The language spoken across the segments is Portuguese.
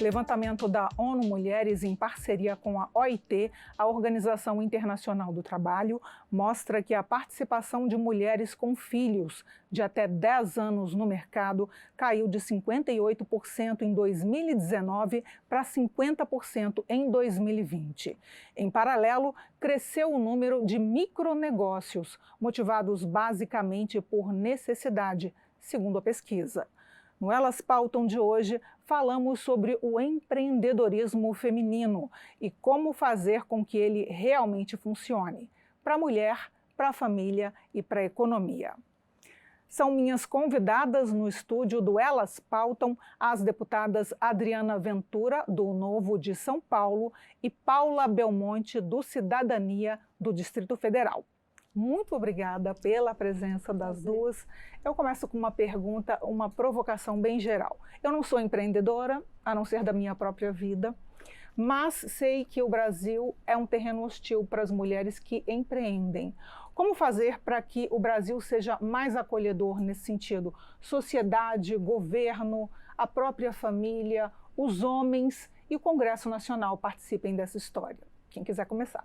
Levantamento da ONU Mulheres em parceria com a OIT, a Organização Internacional do Trabalho, mostra que a participação de mulheres com filhos de até 10 anos no mercado caiu de 58% em 2019 para 50% em 2020. Em paralelo, cresceu o número de micronegócios, motivados basicamente por necessidade, segundo a pesquisa. No Elas Pautam de hoje, falamos sobre o empreendedorismo feminino e como fazer com que ele realmente funcione, para a mulher, para a família e para a economia. São minhas convidadas no estúdio do Elas Pautam as deputadas Adriana Ventura, do Novo de São Paulo, e Paula Belmonte, do Cidadania, do Distrito Federal. Muito obrigada pela presença das duas. Eu começo com uma pergunta, uma provocação bem geral. Eu não sou empreendedora, a não ser da minha própria vida, mas sei que o Brasil é um terreno hostil para as mulheres que empreendem. Como fazer para que o Brasil seja mais acolhedor nesse sentido? Sociedade, governo, a própria família, os homens e o Congresso Nacional participem dessa história. Quem quiser começar.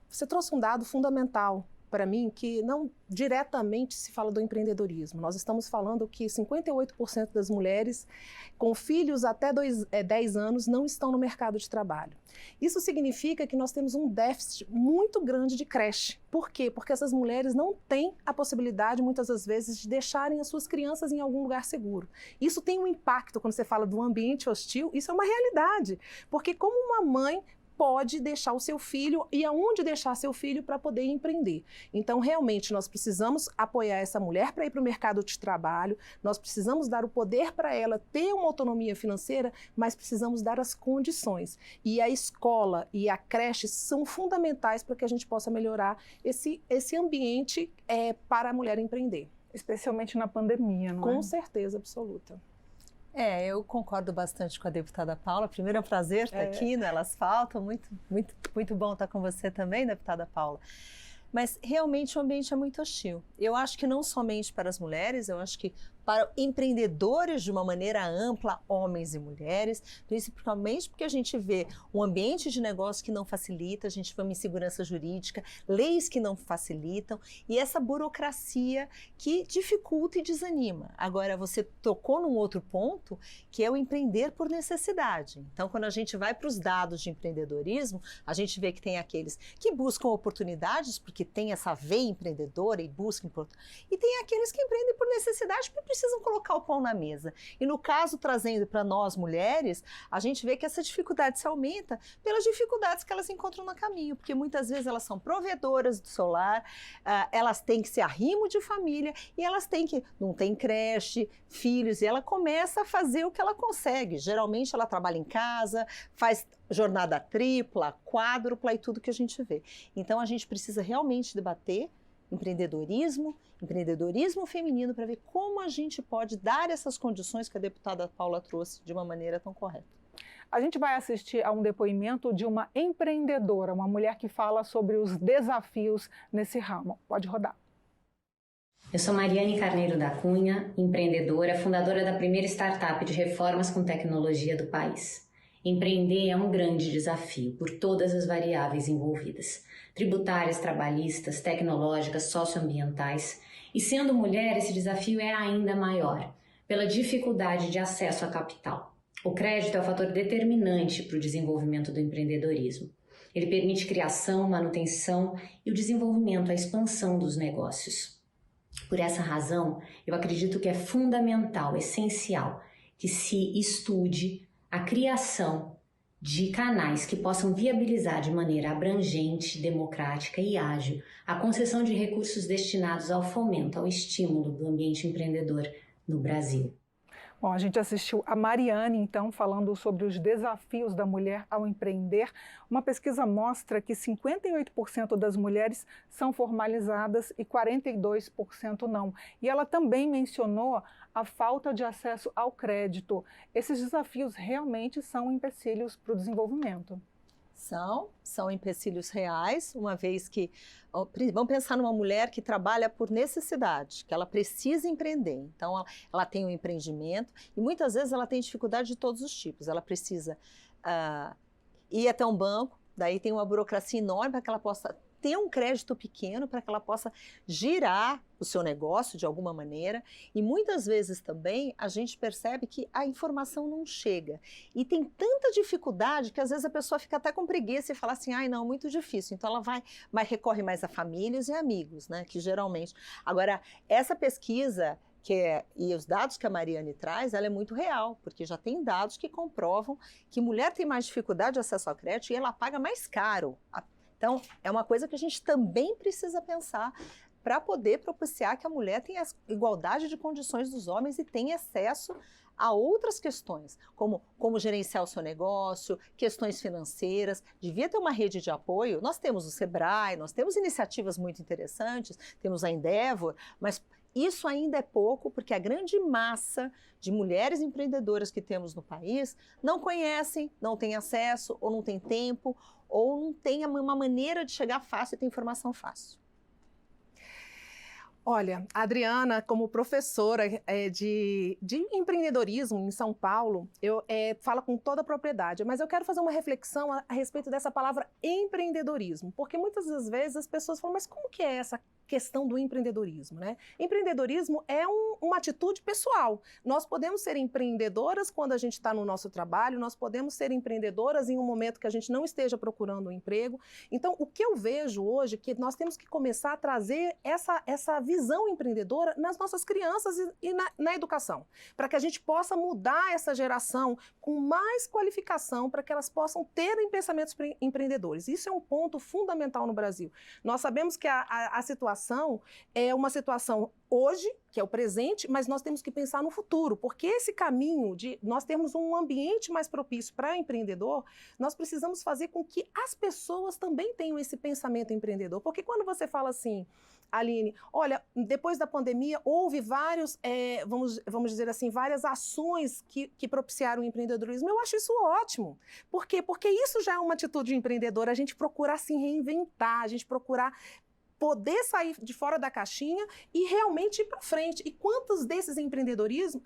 Você trouxe um dado fundamental para mim, que não diretamente se fala do empreendedorismo. Nós estamos falando que 58% das mulheres com filhos até 10 anos não estão no mercado de trabalho. Isso significa que nós temos um déficit muito grande de creche. Por quê? Porque essas mulheres não têm a possibilidade, muitas das vezes, de deixarem as suas crianças em algum lugar seguro. Isso tem um impacto, quando você fala do ambiente hostil, isso é uma realidade. Porque como uma mãe pode deixar o seu filho e aonde deixar seu filho para poder empreender. Então, realmente, nós precisamos apoiar essa mulher para ir para o mercado de trabalho, nós precisamos dar o poder para ela ter uma autonomia financeira, mas precisamos dar as condições. E a escola e a creche são fundamentais para que a gente possa melhorar esse ambiente para a mulher empreender. Especialmente na pandemia, não é? Com certeza absoluta. Eu concordo bastante com a deputada Paula. Primeiro é um prazer estar aqui no Elas Pautam. Muito bom estar com você também, deputada Paula. Mas realmente o ambiente é muito hostil. Eu acho que não somente para as mulheres, eu acho que para empreendedores de uma maneira ampla, homens e mulheres, principalmente porque a gente vê um ambiente de negócio que não facilita, a gente vê uma insegurança jurídica, leis que não facilitam e essa burocracia que dificulta e desanima. Agora, você tocou num outro ponto, que é o empreender por necessidade. Então, quando a gente vai para os dados de empreendedorismo, a gente vê que tem aqueles que buscam oportunidades, porque tem essa veia empreendedora e buscam, e tem aqueles que empreendem por necessidade, porque precisam colocar o pão na mesa. E no caso, trazendo para nós mulheres, a gente vê que essa dificuldade se aumenta pelas dificuldades que elas encontram no caminho, porque muitas vezes elas são provedoras do seu lar, elas têm que ser arrimo de família e elas têm que, não tem creche, filhos, e ela começa a fazer o que ela consegue. Geralmente ela trabalha em casa, faz jornada tripla, quádrupla e tudo que a gente vê. Então a gente precisa realmente debater empreendedorismo feminino para ver como a gente pode dar essas condições que a deputada Paula trouxe de uma maneira tão correta. A gente vai assistir a um depoimento de uma empreendedora, uma mulher que fala sobre os desafios nesse ramo. Pode rodar. Eu sou Mariane Carneiro da Cunha, empreendedora, fundadora da primeira startup de reformas com tecnologia do país. Empreender é um grande desafio por todas as variáveis envolvidas, tributárias, trabalhistas, tecnológicas, socioambientais. E sendo mulher, esse desafio é ainda maior, pela dificuldade de acesso a capital. O crédito é o fator determinante para o desenvolvimento do empreendedorismo. Ele permite criação, manutenção e o desenvolvimento, a expansão dos negócios. Por essa razão, eu acredito que é fundamental, essencial, que se estude a criação de canais que possam viabilizar de maneira abrangente, democrática e ágil a concessão de recursos destinados ao fomento, ao estímulo do ambiente empreendedor no Brasil. Bom, a gente assistiu a Mariane, então, falando sobre os desafios da mulher ao empreender. Uma pesquisa mostra que 58% das mulheres são formalizadas e 42% não. E ela também mencionou a falta de acesso ao crédito. Esses desafios realmente são empecilhos para o desenvolvimento. são empecilhos reais, uma vez que, vamos pensar numa mulher que trabalha por necessidade, que ela precisa empreender. Então, ela tem um empreendimento e muitas vezes ela tem dificuldade de todos os tipos. Ela precisa ir até um banco, daí tem uma burocracia enorme para que ela possa ter um crédito pequeno, para que ela possa girar o seu negócio de alguma maneira. E muitas vezes também a gente percebe que a informação não chega. E tem tanta dificuldade que às vezes a pessoa fica até com preguiça e fala assim, ai não, muito difícil. Então ela recorre mais a famílias e amigos, né? Que geralmente... Agora, essa pesquisa... e os dados que a Mariane traz, ela é muito real, porque já tem dados que comprovam que mulher tem mais dificuldade de acesso ao crédito e ela paga mais caro. Então, é uma coisa que a gente também precisa pensar para poder propiciar que a mulher tenha igualdade de condições dos homens e tenha acesso a outras questões, como gerenciar o seu negócio, questões financeiras. Devia ter uma rede de apoio. Nós temos o Sebrae, nós temos iniciativas muito interessantes, temos a Endeavor, mas isso ainda é pouco, porque a grande massa de mulheres empreendedoras que temos no país não conhecem, não têm acesso, ou não têm tempo, ou não tem uma maneira de chegar fácil e ter informação fácil. Olha, a Adriana, como professora de empreendedorismo em São Paulo, fala com toda a propriedade, mas eu quero fazer uma reflexão a respeito dessa palavra empreendedorismo, porque muitas das vezes as pessoas falam, mas como que é essa questão do empreendedorismo, né? Empreendedorismo é uma atitude pessoal. Nós podemos ser empreendedoras quando a gente está no nosso trabalho, nós podemos ser empreendedoras em um momento que a gente não esteja procurando um emprego. Então, o que eu vejo hoje é que nós temos que começar a trazer essa visão empreendedora nas nossas crianças e na educação, para que a gente possa mudar essa geração com mais qualificação, para que elas possam ter pensamentos empreendedores. Isso é um ponto fundamental no Brasil. Nós sabemos que a situação é uma situação hoje, que é o presente, mas nós temos que pensar no futuro, porque esse caminho de nós termos um ambiente mais propício para empreendedor, nós precisamos fazer com que as pessoas também tenham esse pensamento empreendedor, porque quando você fala assim, Aline, olha, depois da pandemia houve vários, vamos dizer assim, várias ações que propiciaram o empreendedorismo. Eu acho isso ótimo. Por quê? Porque isso já é uma atitude empreendedora, a gente procurar se reinventar, a gente procurar poder sair de fora da caixinha e realmente ir para frente. E quantos desses empreendedorismos,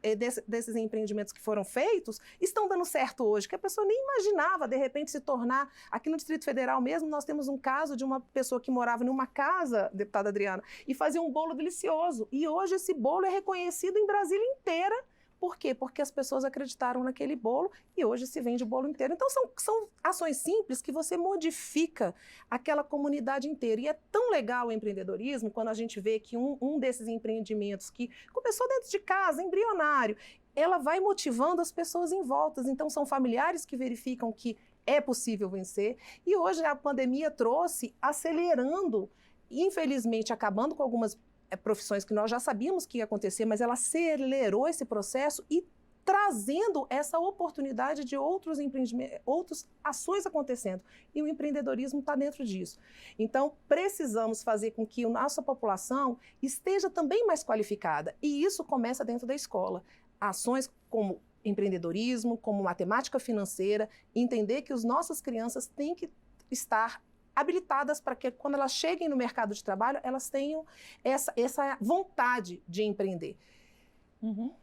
desses empreendimentos que foram feitos, estão dando certo hoje? Que a pessoa nem imaginava, de repente, se tornar... Aqui no Distrito Federal mesmo, nós temos um caso de uma pessoa que morava numa casa, deputada Adriana, e fazia um bolo delicioso. E hoje esse bolo é reconhecido em Brasília inteira. Por quê? Porque as pessoas acreditaram naquele bolo e hoje se vende o bolo inteiro. Então, são ações simples que você modifica aquela comunidade inteira. E é tão legal o empreendedorismo quando a gente vê que um desses empreendimentos que começou dentro de casa, embrionário, ela vai motivando as pessoas em volta. Então, são familiares que verificam que é possível vencer. E hoje a pandemia trouxe, acelerando, infelizmente, acabando com algumas profissões que nós já sabíamos que ia acontecer, mas ela acelerou esse processo e trazendo essa oportunidade de outros empreendimentos, outras ações acontecendo. E o empreendedorismo está dentro disso. Então, precisamos fazer com que a nossa população esteja também mais qualificada. E isso começa dentro da escola. Ações como empreendedorismo, como matemática financeira, entender que as nossas crianças têm que estar habilitadas para que quando elas cheguem no mercado de trabalho, elas tenham essa vontade de empreender. Uhum.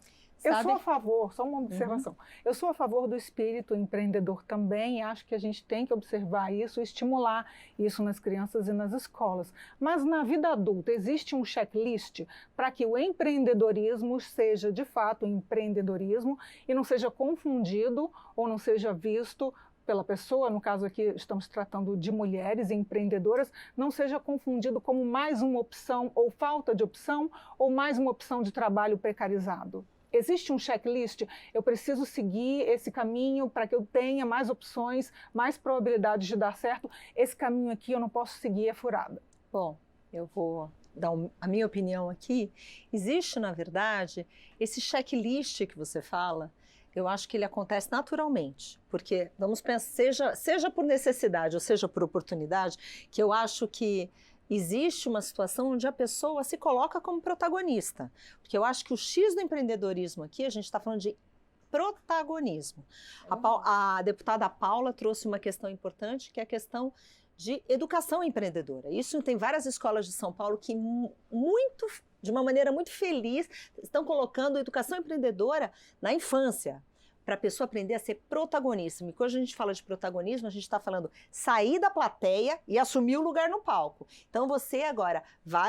Eu sou a favor, só uma observação, eu sou a favor do espírito empreendedor também, e acho que a gente tem que observar isso, estimular isso nas crianças e nas escolas. Mas na vida adulta existe um checklist para que o empreendedorismo seja de fato empreendedorismo e não seja confundido ou não seja visto pela pessoa, no caso aqui estamos tratando de mulheres empreendedoras, não seja confundido como mais uma opção ou falta de opção ou mais uma opção de trabalho precarizado. Existe um checklist, eu preciso seguir esse caminho para que eu tenha mais opções, mais probabilidades de dar certo. Esse caminho aqui eu não posso seguir, é furada. Bom, eu vou dar a minha opinião aqui. Existe, na verdade, esse checklist que você fala, eu acho que ele acontece naturalmente, porque, vamos pensar, seja por necessidade ou seja por oportunidade, que eu acho que existe uma situação onde a pessoa se coloca como protagonista. Porque eu acho que o X do empreendedorismo aqui, a gente está falando de protagonismo. A deputada Paula trouxe uma questão importante, que é a questão de educação empreendedora. Isso tem várias escolas de São Paulo que de uma maneira muito feliz, estão colocando educação empreendedora na infância, para a pessoa aprender a ser protagonista. E quando a gente fala de protagonismo, a gente está falando sair da plateia e assumir o lugar no palco. Então você agora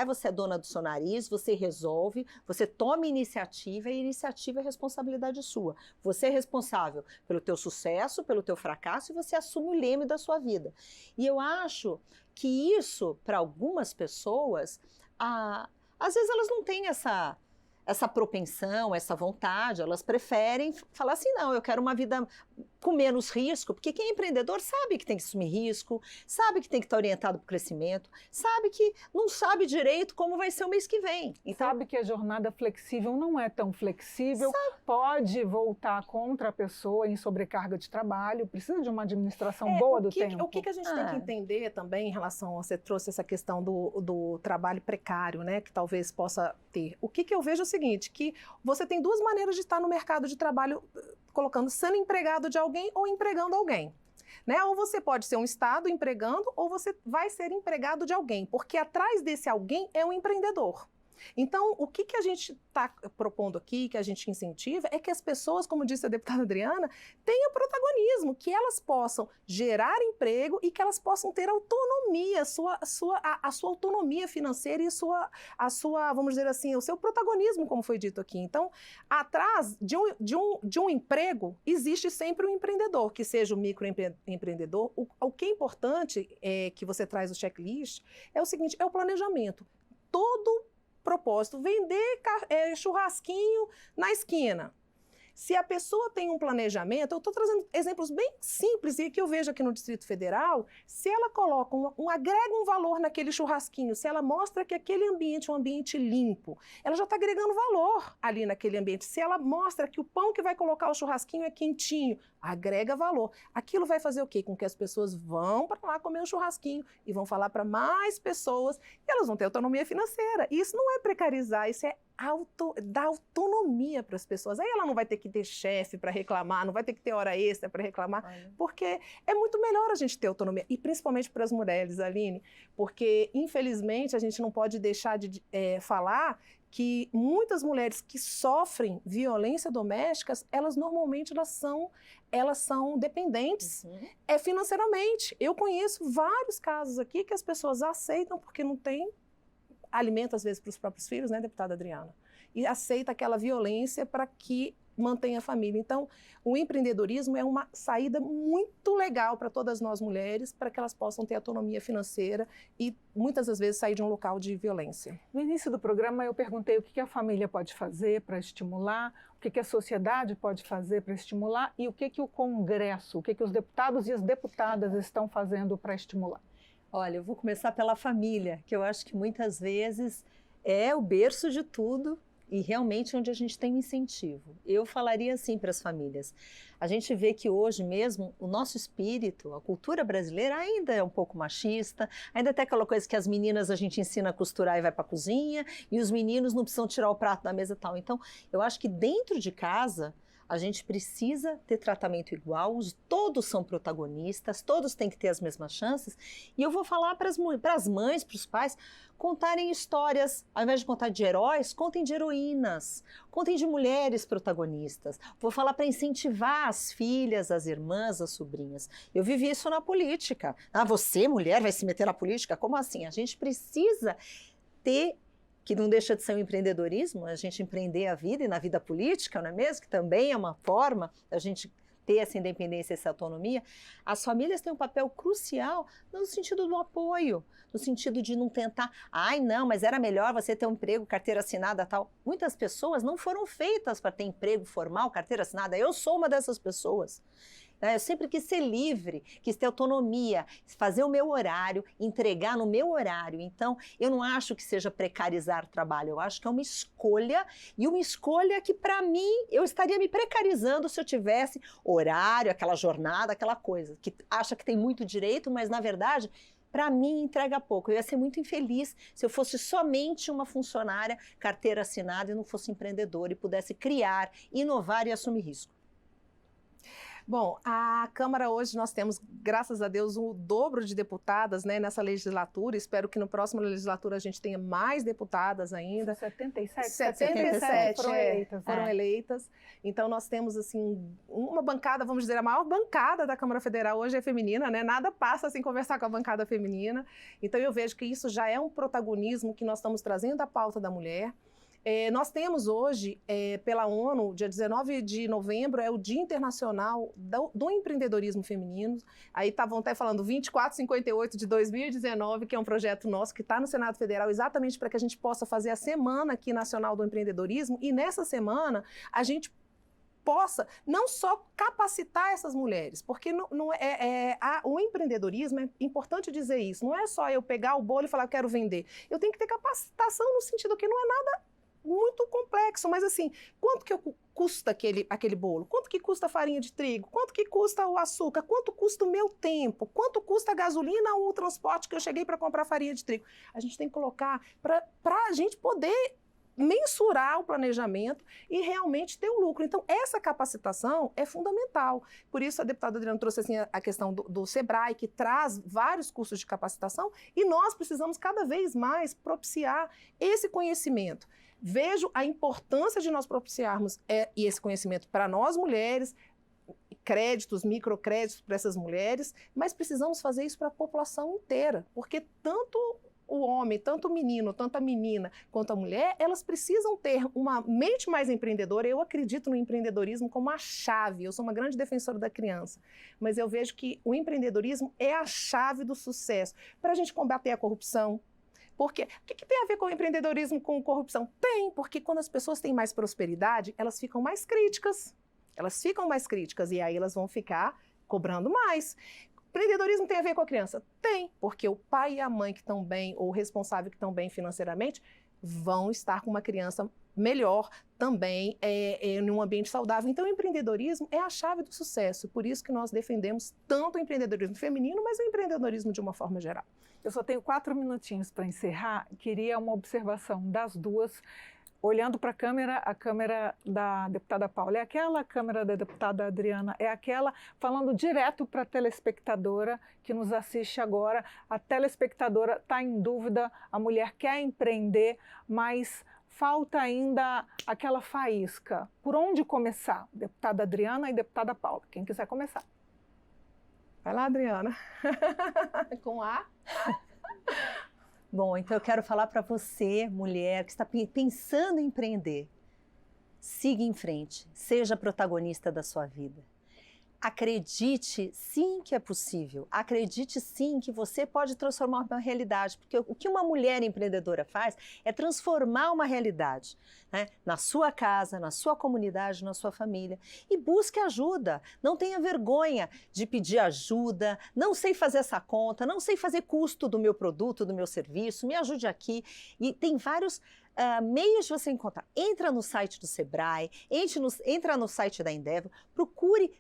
você é dona do seu nariz, você resolve, você toma iniciativa e a iniciativa é responsabilidade sua. Você é responsável pelo teu sucesso, pelo teu fracasso e você assume o leme da sua vida. E eu acho que isso, para algumas pessoas, às vezes elas não têm essa propensão, essa vontade, elas preferem falar assim, não, eu quero uma vida com menos risco, porque quem é empreendedor sabe que tem que assumir risco, sabe que tem que estar orientado para o crescimento, sabe que não sabe direito como vai ser o mês que vem. Então, sabe que a jornada flexível não é tão flexível, pode voltar contra a pessoa em sobrecarga de trabalho, precisa de uma administração boa do tempo. O que a gente tem que entender também em relação, você trouxe essa questão do trabalho precário, né, que talvez possa ter. O que eu vejo é o seguinte, que você tem duas maneiras de estar no mercado de trabalho, sendo empregado de alguém ou empregando alguém. Né? Ou você pode ser um Estado empregando, ou você vai ser empregado de alguém, porque atrás desse alguém é um empreendedor. Então, o que a gente está propondo aqui, que a gente incentiva, é que as pessoas, como disse a deputada Adriana, tenham protagonismo, que elas possam gerar emprego e que elas possam ter autonomia, a sua autonomia financeira e a sua, vamos dizer assim, o seu protagonismo, como foi dito aqui. Então, atrás de um emprego, existe sempre um empreendedor, que seja o microempreendedor. O que é importante, que você traz o checklist, é o seguinte, é o planejamento. Todo propósito, vender churrasquinho na esquina. Se a pessoa tem um planejamento, eu estou trazendo exemplos bem simples e que eu vejo aqui no Distrito Federal, se ela coloca agrega um valor naquele churrasquinho, se ela mostra que aquele ambiente é um ambiente limpo, ela já está agregando valor ali naquele ambiente. Se ela mostra que o pão que vai colocar o churrasquinho é quentinho, agrega valor. Aquilo vai fazer o quê? Com que as pessoas vão para lá comer o churrasquinho e vão falar para mais pessoas e elas vão ter autonomia financeira. E isso não é precarizar, isso é dar autonomia para as pessoas. Aí ela não vai ter que ter chefe para reclamar, não vai ter que ter hora extra para reclamar, porque é muito melhor a gente ter autonomia, e principalmente para as mulheres, Aline, porque infelizmente a gente não pode deixar de falar que muitas mulheres que sofrem violência doméstica, elas normalmente elas são dependentes financeiramente. Eu conheço vários casos aqui que as pessoas aceitam porque não tem alimento, às vezes, para os próprios filhos, né, deputada Adriana? E aceita aquela violência para que mantenha a família. Então, o empreendedorismo é uma saída muito legal para todas nós mulheres, para que elas possam ter autonomia financeira e, muitas das vezes, sair de um local de violência. No início do programa, eu perguntei o que a família pode fazer para estimular, o que a sociedade pode fazer para estimular e o que o Congresso, o que os deputados e as deputadas estão fazendo para estimular. Olha, eu vou começar pela família, que eu acho que muitas vezes é o berço de tudo e realmente onde a gente tem um incentivo. Eu falaria assim para as famílias. A gente vê que hoje mesmo o nosso espírito, a cultura brasileira ainda é um pouco machista, ainda tem aquela coisa que as meninas a gente ensina a costurar e vai para a cozinha e os meninos não precisam tirar o prato da mesa e tal. Então, eu acho que dentro de casa a gente precisa ter tratamento igual, todos são protagonistas, todos têm que ter as mesmas chances. E eu vou falar para as mães, para os pais, contarem histórias, ao invés de contar de heróis, contem de heroínas, contem de mulheres protagonistas. Vou falar para incentivar as filhas, as irmãs, as sobrinhas. Eu vivi isso na política. Ah, você, mulher, vai se meter na política? Como assim? A gente precisa ter, que não deixa de ser um empreendedorismo, a gente empreender a vida e na vida política, não é mesmo? Que também é uma forma da gente ter essa independência, essa autonomia. As famílias têm um papel crucial no sentido do apoio, no sentido de não tentar, ai não, mas era melhor você ter um emprego, carteira assinada, tal. Muitas pessoas não foram feitas para ter emprego formal, carteira assinada. Eu sou uma dessas pessoas. Eu sempre quis ser livre, quis ter autonomia, fazer o meu horário, entregar no meu horário. Então, eu não acho que seja precarizar o trabalho, eu acho que é uma escolha, e uma escolha que, para mim, eu estaria me precarizando se eu tivesse horário, aquela jornada, aquela coisa, que acha que tem muito direito, mas, na verdade, para mim, entrega pouco. Eu ia ser muito infeliz se eu fosse somente uma funcionária, carteira assinada, e não fosse empreendedora e pudesse criar, inovar e assumir risco. Bom, a Câmara hoje nós temos, graças a Deus, o dobro de deputadas, né, nessa legislatura. Espero que no próximo legislatura a gente tenha mais deputadas ainda. 77? 77 foram eleitas. Foram eleitas. Então nós temos assim uma bancada, vamos dizer, a maior bancada da Câmara Federal hoje é feminina, né? Nada passa sem conversar com a bancada feminina. Então eu vejo que isso já é um protagonismo que nós estamos trazendo à pauta da mulher. Nós temos hoje, pela ONU, dia 19 de novembro, é o Dia Internacional do Empreendedorismo Feminino. Aí estavam até falando 2458 de 2019, que é um projeto nosso que está no Senado Federal, exatamente para que a gente possa fazer a Semana aqui Nacional do Empreendedorismo. E nessa semana, a gente possa não só capacitar essas mulheres, porque o empreendedorismo, é importante dizer isso, não é só eu pegar o bolo e falar que quero vender. Eu tenho que ter capacitação no sentido que não é nada muito complexo, mas assim, quanto que custa aquele bolo? Quanto que custa a farinha de trigo? Quanto que custa o açúcar? Quanto custa o meu tempo? Quanto custa a gasolina ou o transporte que eu cheguei para comprar farinha de trigo? A gente tem que colocar para a gente poder mensurar o planejamento e realmente ter o lucro. Então, essa capacitação é fundamental. Por isso, a deputada Adriana trouxe assim, a questão do Sebrae, que traz vários cursos de capacitação, e nós precisamos cada vez mais propiciar esse conhecimento. Vejo a importância de nós propiciarmos esse conhecimento para nós mulheres, créditos, microcréditos para essas mulheres, mas precisamos fazer isso para a população inteira, porque tanto o homem, tanto o menino, tanto a menina quanto a mulher, elas precisam ter uma mente mais empreendedora. Eu acredito no empreendedorismo como a chave. Eu sou uma grande defensora da criança, mas eu vejo que o empreendedorismo é a chave do sucesso para a gente combater a corrupção. Porque o que tem a ver com o empreendedorismo com corrupção? Tem, porque quando as pessoas têm mais prosperidade, elas ficam mais críticas. Elas ficam mais críticas e aí elas vão ficar cobrando mais. Empreendedorismo tem a ver com a criança? Tem, porque o pai e a mãe que estão bem, ou o responsável que estão bem financeiramente, vão estar com uma criança melhor também, em um ambiente saudável. Então, o empreendedorismo é a chave do sucesso. Por isso que nós defendemos tanto o empreendedorismo feminino, mas o empreendedorismo de uma forma geral. Eu só tenho 4 minutinhos para encerrar. Queria uma observação das duas. Olhando para a câmera da deputada Paula é aquela, a câmera da deputada Adriana é aquela, falando direto para a telespectadora que nos assiste agora. A telespectadora está em dúvida, a mulher quer empreender, mas falta ainda aquela faísca. Por onde começar? Deputada Adriana e deputada Paula, quem quiser começar. Vai lá, Adriana. Com A. Bom, então eu quero falar para você, mulher, que está pensando em empreender. Siga em frente, seja protagonista da sua vida. Acredite sim que é possível, acredite sim que você pode transformar uma realidade, porque o que uma mulher empreendedora faz é transformar uma realidade, né? Na sua casa, na sua comunidade, na sua família. E busque ajuda, não tenha vergonha de pedir ajuda, não sei fazer essa conta, não sei fazer custo do meu produto, do meu serviço, me ajude aqui. E tem vários meios de você encontrar. Entra no site do Sebrae, entra no site da Endeavor, procure,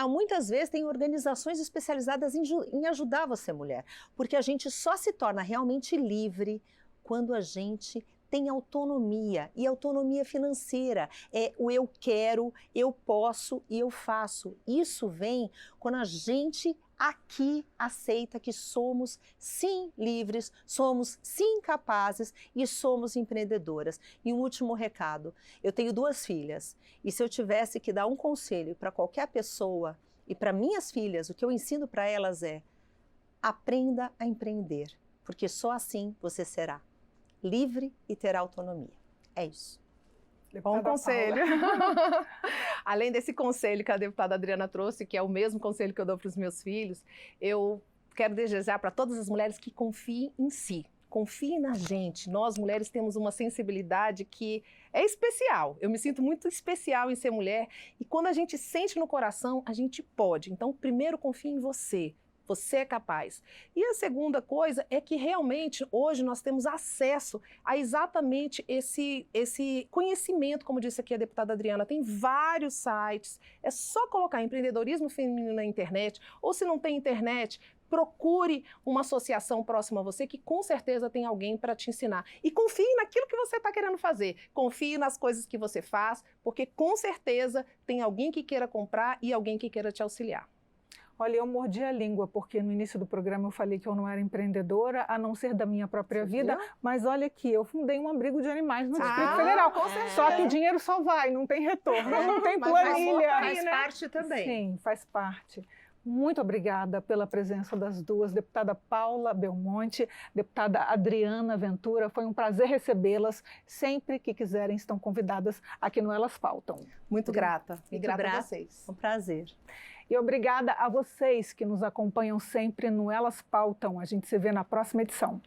muitas vezes tem organizações especializadas em ajudar você, mulher, porque a gente só se torna realmente livre quando a gente tem autonomia, e autonomia financeira é o eu quero, eu posso e eu faço. Isso vem quando a gente aqui aceita que somos sim livres, somos sim capazes e somos empreendedoras. E um último recado, eu tenho 2 filhas e se eu tivesse que dar um conselho para qualquer pessoa e para minhas filhas, o que eu ensino para elas é: aprenda a empreender, porque só assim você será livre e terá autonomia. É isso. Bom conselho. Além desse conselho que a deputada Adriana trouxe, que é o mesmo conselho que eu dou para os meus filhos, eu quero desejar para todas as mulheres que confiem em si. Confiem na gente. Nós, mulheres, temos uma sensibilidade que é especial. Eu me sinto muito especial em ser mulher. E quando a gente sente no coração, a gente pode. Então, primeiro, confie em você. Você é capaz. E a segunda coisa é que realmente hoje nós temos acesso a exatamente esse conhecimento, como disse aqui a deputada Adriana, tem vários sites, é só colocar empreendedorismo feminino na internet, ou se não tem internet, procure uma associação próxima a você que com certeza tem alguém para te ensinar. E confie naquilo que você está querendo fazer, confie nas coisas que você faz, porque com certeza tem alguém que queira comprar e alguém que queira te auxiliar. Olha, eu mordi a língua, porque no início do programa eu falei que eu não era empreendedora, a não ser da minha própria vida, mas olha aqui, eu fundei um abrigo de animais no Distrito Federal. Só que o dinheiro só vai, não tem retorno, não tem planilha. Faz parte também. Sim, faz parte. Muito obrigada pela presença das duas, deputada Paula Belmonte, deputada Adriana Ventura. Foi um prazer recebê-las. Sempre que quiserem, estão convidadas aqui no Elas Pautam. Muito grata. E grata a vocês. Um prazer. E obrigada a vocês que nos acompanham sempre no Elas Pautam. A gente se vê na próxima edição.